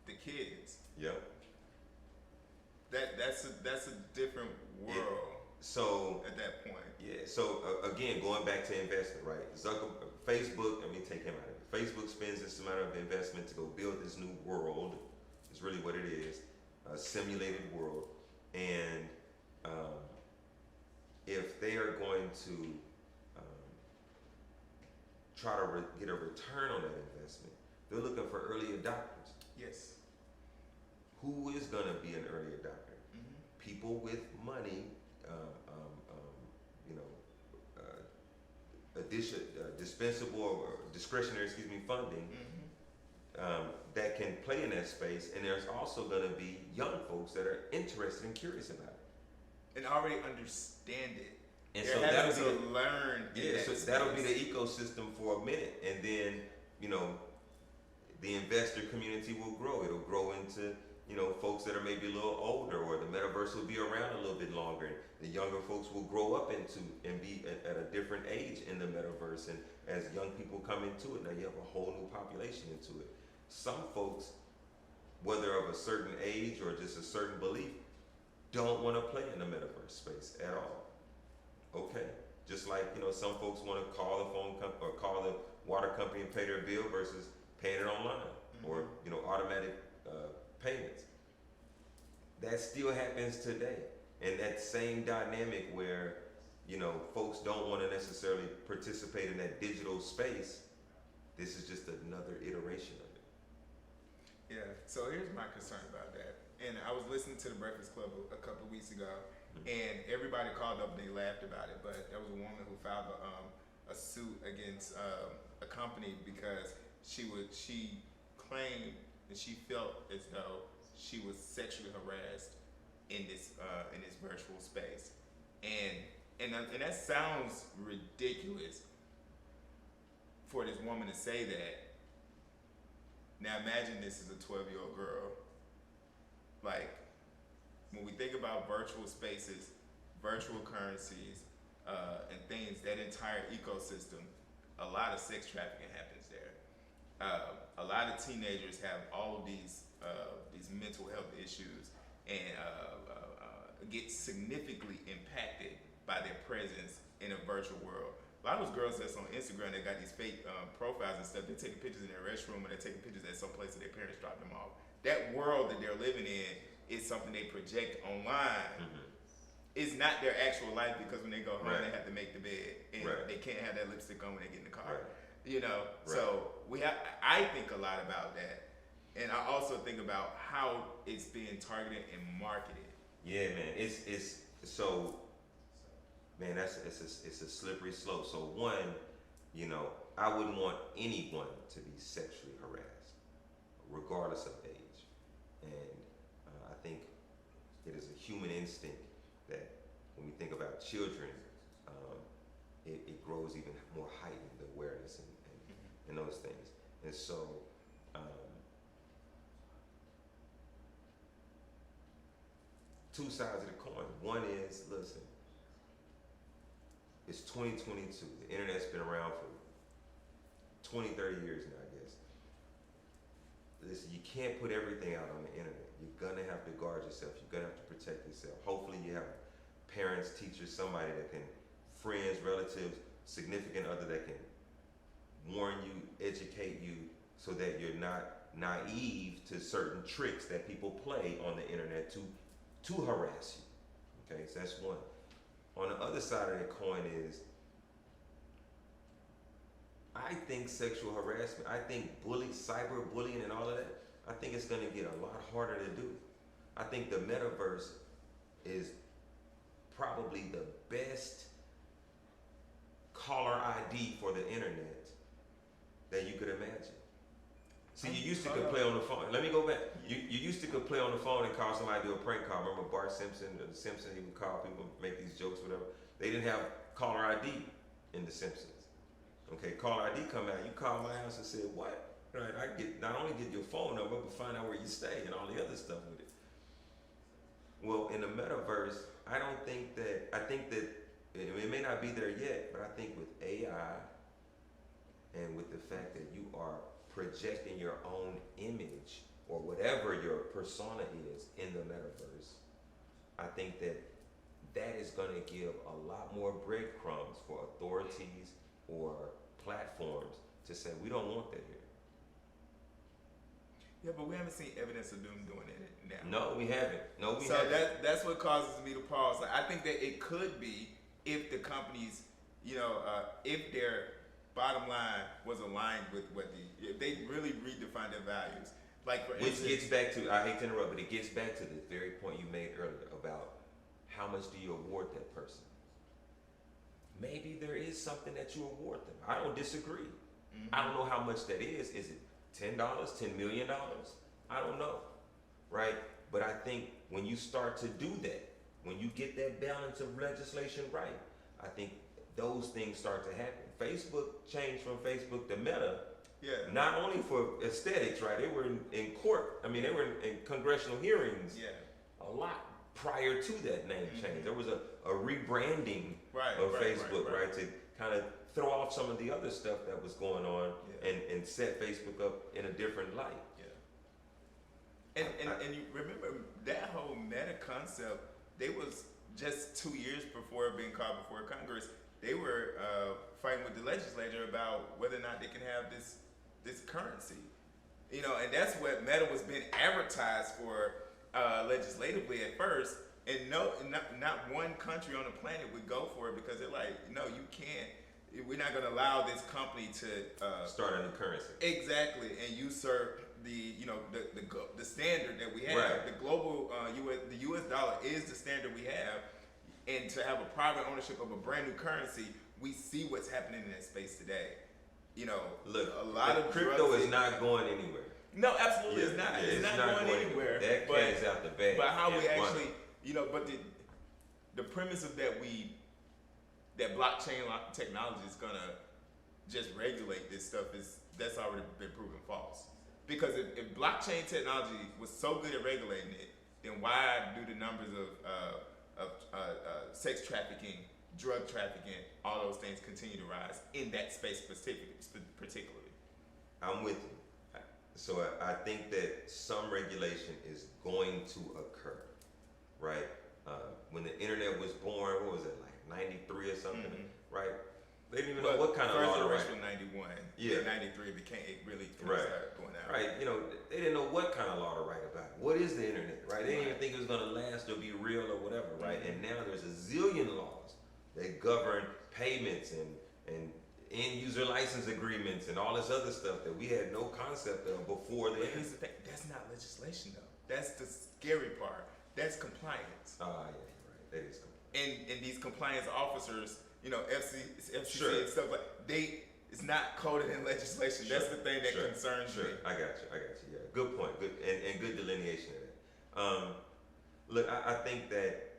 the kids? Yep. That's a different world So at that point. yeah. So again, going back to investment, right? Facebook. Let me take him out of it. Facebook spends this amount of investment to go build this new world. Is really what it is, a simulated world, and if they are going to try to get a return on that investment, they're looking for early adopters. Yes. Who is going to be an early adopter? People with money, you know, dispensable or discretionary, funding that can play in that space. And there's also going to be young folks that are interested and curious about it. And already understand it. And They're so having that'll to be learn. in that so that'll be the space. ecosystem for a minute, and then, you know, the investor community will grow. It'll grow into, you know, folks that are maybe a little older, or the metaverse will be around a little bit longer. And the younger folks will grow up into and be at a different age in the metaverse. And as young people come into it, now you have a whole new population into it. Some folks, whether of a certain age or just a certain belief, don't want to play in the metaverse space at all. Okay, just like, you know, some folks want to call the phone company or call the water company and pay their bill versus paying it online or automatic payments. That still happens today, and that same dynamic where folks don't want to necessarily participate in that digital space. This is just another iteration of it. Yeah. So here's my concern about that. And I was listening to the Breakfast Club a couple of weeks ago, and everybody called up and they laughed about it. But there was a woman who filed a suit against a company because she claimed that she felt as though she was sexually harassed in this virtual space, and that sounds ridiculous for this woman to say that. Now imagine this is a 12-year-old girl. Like, when we think about virtual spaces, virtual currencies, and things, that entire ecosystem, a lot of sex trafficking happens there. A lot of teenagers have all of these mental health issues and get significantly impacted by their presence in a virtual world. A lot of those girls that's on Instagram, they got these fake profiles and stuff. They're taking pictures in their restroom, and they're taking pictures at some place that their parents dropped them off. That world that they're living in is something they project online. It's not their actual life, because when they go home, they have to make the bed, and they can't have that lipstick on when they get in the car. So I think a lot about that, and I also think about how it's being targeted and marketed. Yeah, man, it's so. Man, it's a slippery slope. So one, I wouldn't want anyone to be sexually harassed, regardless of age. And I think it is a human instinct that when we think about children, it grows even more heightened, the awareness and those things. And so, two sides of the coin. One is, listen, it's 2022. The internet's been around for 20, 30 years now, I guess. Listen, you can't put everything out on the internet. You're gonna have to guard yourself. You're gonna have to protect yourself. Hopefully you have parents, teachers, somebody that can, friends, relatives, significant other that can warn you, educate you, so that you're not naive to certain tricks that people play on the internet to harass you. Okay, so that's one. On the other side of the coin is, I think sexual harassment, I think cyberbullying and all of that, I think it's going to get a lot harder to do. I think the metaverse is probably the best caller ID for the internet that you could imagine. See, you used to could play on the phone. Let me go back. You used to could play on the phone and call somebody to do a prank call. Remember Bart Simpson, The Simpsons, he would call people, make these jokes, whatever. They didn't have caller ID in The Simpsons. Okay, caller ID come out, you call my house and say, what? Right, I get not only get your phone number, but find out where you stay and all the other stuff with it. Well, in the metaverse, I think that it may not be there yet, but I think with AI and with the fact that you are projecting your own image or whatever your persona is in the metaverse, I think that is going to give a lot more breadcrumbs for authorities or platforms to say, we don't want that here. Yeah, but we haven't seen evidence of them doing it now. No, we haven't. So that's what causes me to pause. Like, I think that it could be if the companies, if their bottom line was aligned with if they really redefined their values. Like, for instance, which gets back to, I hate to interrupt, but it gets back to the very point you made earlier about how much do you award that person. Maybe there is something that you award them. I don't disagree. I don't know how much that is. Is it $10, $10 million? I don't know, right? But I think when you start to do that, when you get that balance of legislation right, I think those things start to happen. Facebook changed from Facebook to Meta, not only for aesthetics, right? They were in court. I mean, they were in congressional hearings a lot prior to that name change. There was a rebranding of Facebook, right? To kind of throw off some of the other stuff that was going on and set Facebook up in a different light. And you remember that whole Meta concept, they was just 2 years before being called before Congress, they were fighting with the legislature about whether or not they can have this currency. You know, and that's what Meta was being advertised for legislatively at first. And not one country on the planet would go for it because they're like, no, you can't. We're not going to allow this company to start a new currency. Exactly, and usurp the the standard that we have. Right. The global the U.S. dollar is the standard we have, and to have a private ownership of a brand new currency, we see what's happening in that space today. You know, look, a lot of crypto is not going anywhere. No, absolutely, it's not. Yeah, it's not going anywhere. That cat's out the bag. But how we actually, you know, but the premise of that blockchain technology is gonna just regulate this stuff that's already been proven false. Because if blockchain technology was so good at regulating it, then why do the numbers of sex trafficking, drug trafficking, all those things continue to rise in that space particularly? I'm with you. So I think that some regulation is going to occur, right? When the internet was born, what was it, like 93 or something, right? They didn't even know what kind of law to write. First in 91, yeah. 93 it really right. started going out. Right, you know, they didn't know what kind of law to write about. What is the internet, right? They didn't even think it was going to last or be real or whatever, right? And now there's a zillion laws that govern payments and end-user license agreements and all this other stuff that we had no concept of before the internet. Here's the thing, that's not legislation though. That's the scary part. That's compliance. Oh, yeah, right. That is compliance. And these compliance officers, you know, FCC sure. and stuff like it's not coded in legislation. Sure. That's the thing that concerns me. I got you. Yeah, good point. Good and good delineation of that. Look, I think that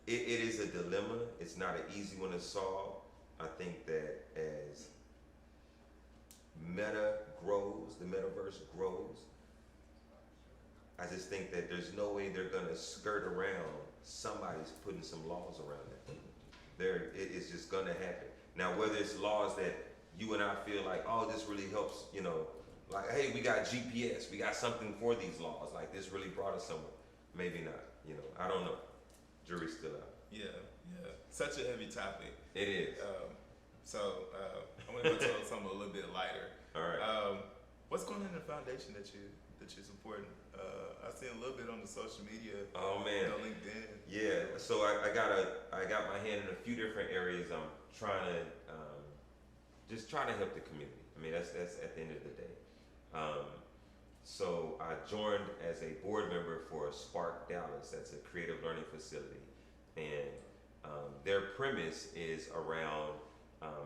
it is a dilemma. It's not an easy one to solve. I think that as Meta grows, the metaverse grows, I just think that there's no way they're gonna skirt around somebody's putting some laws around it. It's just gonna happen. Now, whether it's laws that you and I feel like, oh, this really helps, you know, like, hey, we got GPS, we got something for these laws, like this really brought us somewhere. Maybe not, you know, I don't know. Jury's still out. Yeah. Such a heavy topic. It is. I'm gonna go to something a little bit lighter. All right. What's going on in the foundation that you're supporting? I've seen a little bit on the social media. Oh man. On LinkedIn. Yeah. So I got my hand in a few different areas. I'm trying to just trying to help the community. I mean, that's at the end of the day. So I joined as a board member for Spark Dallas. That's a creative learning facility, and their premise is around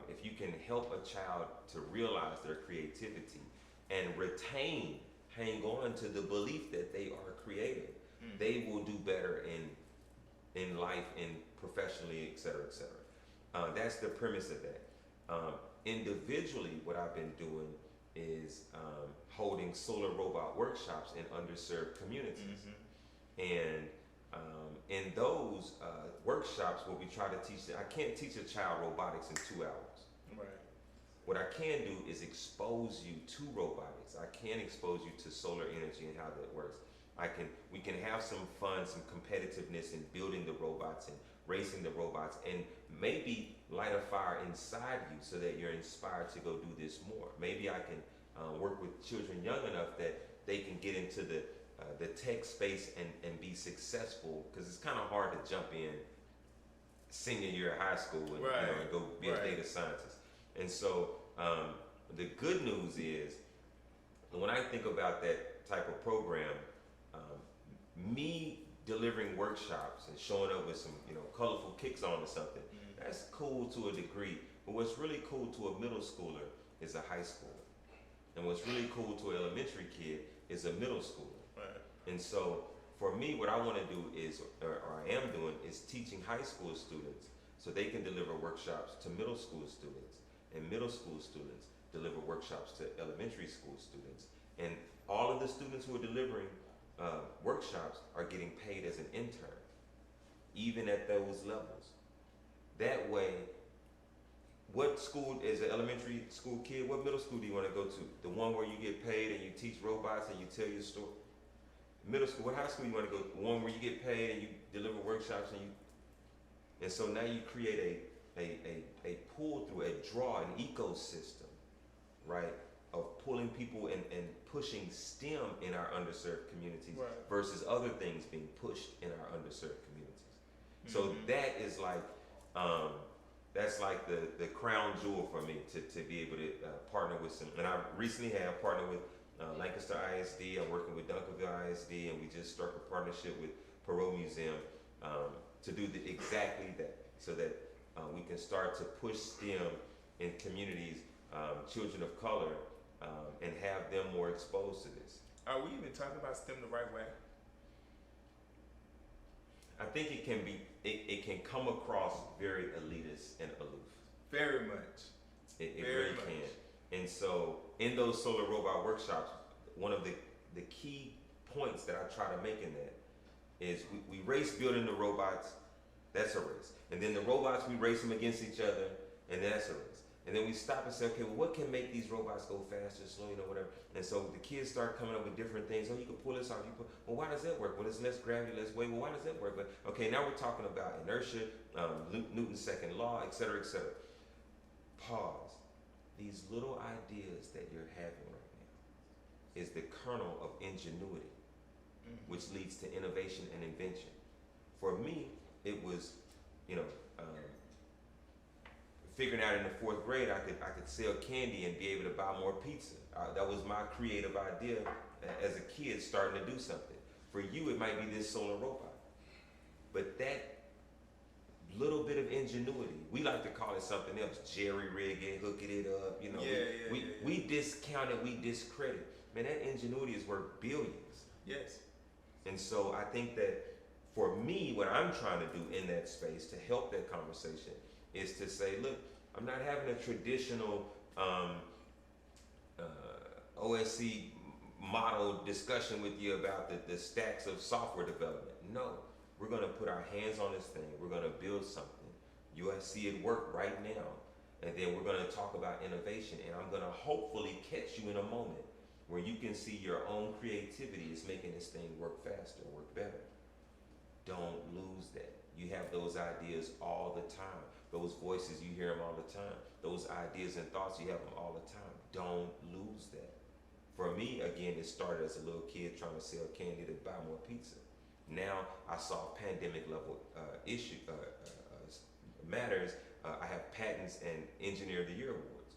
if you can help a child to realize their creativity and hang on to the belief that they are creative, they will do better in life and professionally, et cetera, et cetera. That's the premise of that. Individually, what I've been doing is holding solar robot workshops in underserved communities. And in those workshops, what we try to teach them, I can't teach a child robotics in 2 hours. Right. What I can do is expose you to robotics. I can expose you to solar energy and how that works. We can have some fun, some competitiveness in building the robots and racing the robots, and maybe light a fire inside you so that you're inspired to go do this more. Maybe I can work with children young enough that they can get into the tech space and be successful, because it's kind of hard to jump in senior year of high school and, and go be a data scientist. And so the good news is, when I think about that type of program, me delivering workshops and showing up with some colorful kicks on or something, that's cool to a degree. But what's really cool to a middle schooler is a high schooler, and what's really cool to an elementary kid is a middle schooler. And so for me, what I want to do is, or I am doing, is teaching high school students so they can deliver workshops to middle school students, and middle school students deliver workshops to elementary school students. And all of the students who are delivering workshops are getting paid as an intern, even at those levels. That way, what school, as an elementary school kid, what middle school do you want to go to? The one where you get paid and you teach robots and you tell your story? Middle school, what high school you want to go? One where you get paid and you deliver workshops and so now you create a pull through, a draw, an ecosystem, right, of pulling people and pushing STEM in our underserved communities Right. versus other things being pushed in our underserved communities. So Mhm. that is like, that's like the crown jewel for me to be able to partner with some. And I recently have partnered with Lancaster ISD. I'm working with Duncanville ISD, and we just struck a partnership with Perot Museum to do exactly that, so that we can start to push STEM in communities, children of color, and have them more exposed to this. Are we even talking about STEM the right way? I think it can be, it can come across very elitist and aloof. Very much. It Very really much. can. And so in those solar robot workshops, one of the key points that I try to make in that is we race building the robots, that's a race. And then the robots, we race them against each other, and that's a race. And then we stop and say, okay, well, what can make these robots go faster, slower, whatever. And so the kids start coming up with different things. Oh, you can pull this off. Well, why does that work? Well, there's less gravity, less weight. Well, why does that work? But okay, now we're talking about inertia, Newton's second law, et cetera, et cetera. Pause. These little ideas that you're having right now is the kernel of ingenuity, which leads to innovation and invention. For me, it was, figuring out in the 4th grade I could sell candy and be able to buy more pizza. That was my creative idea as a kid, starting to do something. For you, it might be this solar robot, but that little bit of ingenuity, we like to call it something else, jerry rigging, hooking it up. We discount it, we discredit. Man, that ingenuity is worth billions. Yes. And so I think that for me, what I'm trying to do in that space to help that conversation is to say, look, I'm not having a traditional OSC model discussion with you about the stacks of software development. No, we're going to put our hands on this thing. We're going to build something. You'll see it work right now. And then we're going to talk about innovation. And I'm going to hopefully catch you in a moment where you can see your own creativity is making this thing work faster, work better. Don't lose that. You have those ideas all the time. Those voices, you hear them all the time. Those ideas and thoughts, you have them all the time. Don't lose that. For me, again, it started as a little kid trying to sell candy to buy more pizza. Now I saw pandemic level matters. I have patents and Engineer of the Year awards.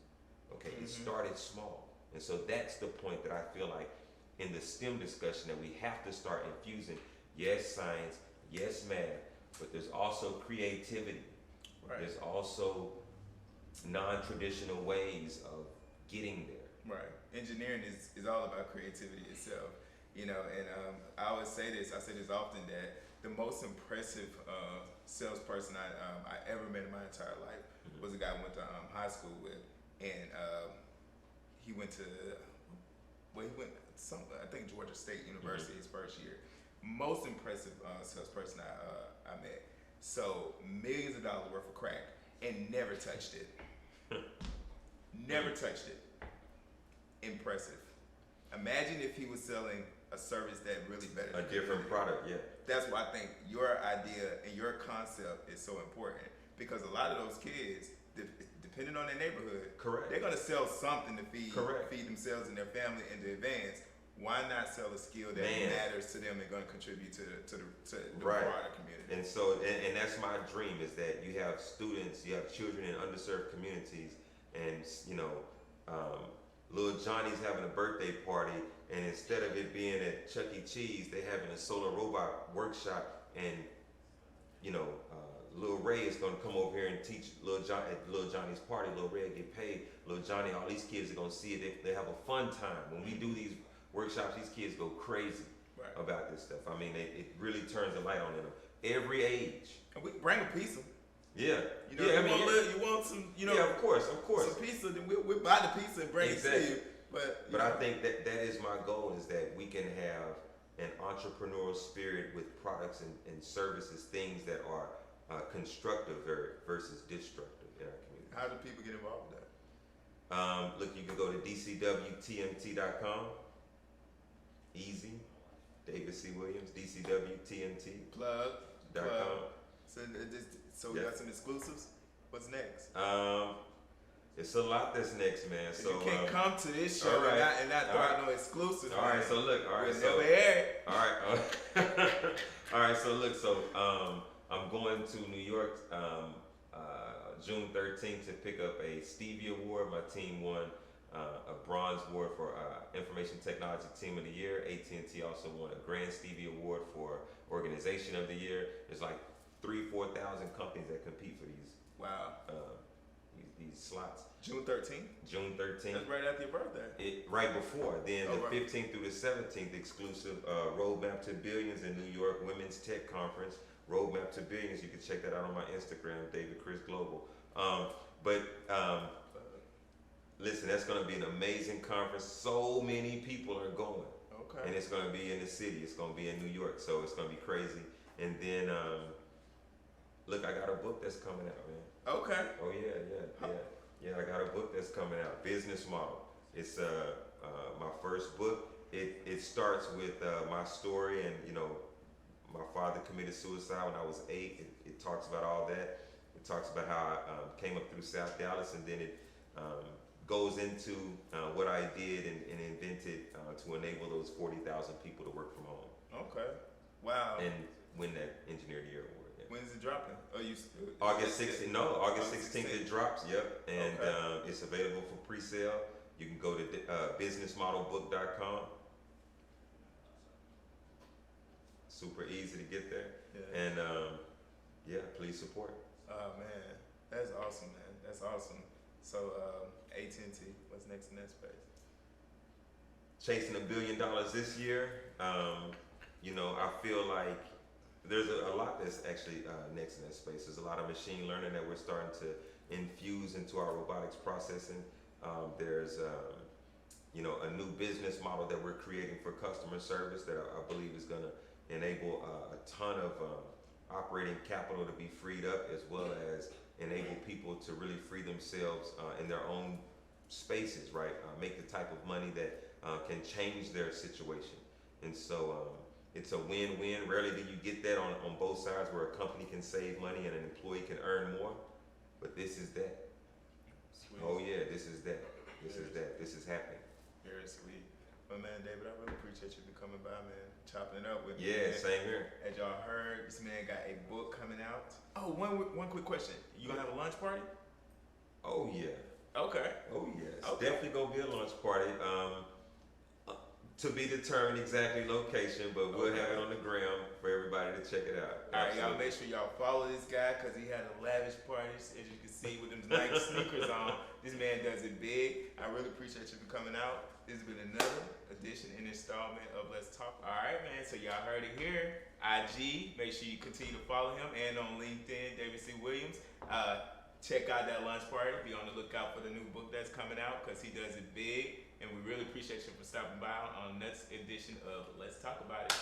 Okay, It started small. And so that's the point that I feel like in the STEM discussion that we have to start infusing, yes, science, yes, math, but there's also creativity. Right. There's also non-traditional ways of getting there. Right. Engineering is all about creativity itself. And I always say this, I say this often, that the most impressive salesperson I ever met in my entire life was a guy I went to high school with. And he went to, I think Georgia State University his first year. Most impressive salesperson I met. So millions of dollars worth of crack and never touched it. Never touched it. Impressive. Imagine if he was selling a service that really better. A different product, yeah. That's why I think your idea and your concept is so important, because a lot of those kids, depending on their neighborhood, Correct. they're gonna sell something to feed Correct. themselves and their family and to advance. Why not sell a skill that matters to them and going to contribute to the Right. broader community? And so, and that's my dream, is that you have students, you have children in underserved communities, and little Johnny's having a birthday party, and instead of it being at Chuck E. Cheese, they having a solar robot workshop, and Lil Ray is gonna come over here and teach at Lil Johnny's party. Lil Ray will get paid. Lil Johnny, all these kids are gonna see it. They have a fun time. When we do these workshops, these kids go crazy about this stuff. I mean, it really turns the light on in them. Every age. And we bring a pizza. Yeah. You want some, Yeah, of course. some pizza, then we'll buy the pizza and bring it to you. But I think that is my goal, is that we can have an entrepreneurial spirit with products and services, things that are constructive versus destructive in our community. How do people get involved with that? Look, you can go to dcwtmt.com. Easy. David C. Williams, dcwtmt.com. Plug. So we got some exclusives. What's next? It's a lot that's next, man. So you can't come to this show all right. and not throw out no exclusives. All right, so look, all right, we'll so never air it. all right, all right. So look, so I'm going to New York June 13th to pick up a Stevie Award. My team won a bronze award for Information Technology Team of the Year. AT&T also won a Grand Stevie Award for Organization of the Year. There's like 3,000-4,000 companies that compete for these. Wow. These slots. June 13th. June 13th. That's right after your birthday. Right before. Then the right. 15th through the 17th, exclusive Roadmap to Billions in New York Women's Tech Conference. Roadmap to Billions. You can check that out on my Instagram, David Chris Global. Listen, that's going to be an amazing conference. So many people are going. Okay. And it's going to be in the city. It's going to be in New York. So it's going to be crazy. And then, look, I got a book that's coming out, man. Okay. Oh, yeah, I got a book that's coming out. Business Model. It's my first book. It starts with my story, and you know, my father committed suicide when I was 8. It talks about all that. It talks about how I came up through South Dallas, and then it goes into what I did and invented to enable those 40,000 people to work from home. Okay. Wow. And win that Engineer of the Year award. Yeah. When is it dropping? Oh, August 16th. No, August 16th it drops. Yep, and Okay. it's available for pre-sale. You can go to businessmodelbook.com. Super easy to get there, Yeah. and yeah, please support. Oh man, that's awesome, man. That's awesome. So AT&T, what's next in that space? Chasing $1 billion this year. You know, I feel like there's a lot that's actually next in that space. There's a lot of machine learning that we're starting to infuse into our robotics processing. There's you know, a new business model that we're creating for customer service that I believe is going to enable a ton of operating capital to be freed up, as well as enable people to really free themselves in their own spaces, right? Make the type of money that can change their situation. And so it's a win-win. Rarely do you get that on both sides, where a company can save money and an employee can earn more. But this is that. Sweet. Oh yeah, this is that. This is that. This is happening. Very sweet. But man, David, I really appreciate you for coming by, man. Chopping it up with me. Yeah, Man. same here. As y'all heard, this man got a book coming out. Oh, one quick question. You gonna have a lunch party? Oh yeah. Okay. Oh yes. Okay. Definitely gonna be a lunch party. To be determined exactly location, but we'll have it on the gram for everybody to check it out. All right, y'all Absolutely. make sure y'all follow this guy because he had a lavish party, as you can see, with them Nike sneakers on. This man does it big. I really appreciate you for coming out. This has been another edition and installment of Let's Talk. All right, man. So y'all heard it here. IG. Make sure you continue to follow him, and on LinkedIn, David C. Williams. Check out that lunch party. Be on the lookout for the new book that's coming out because he does it big. And we really appreciate you for stopping by on the next edition of Let's Talk About It.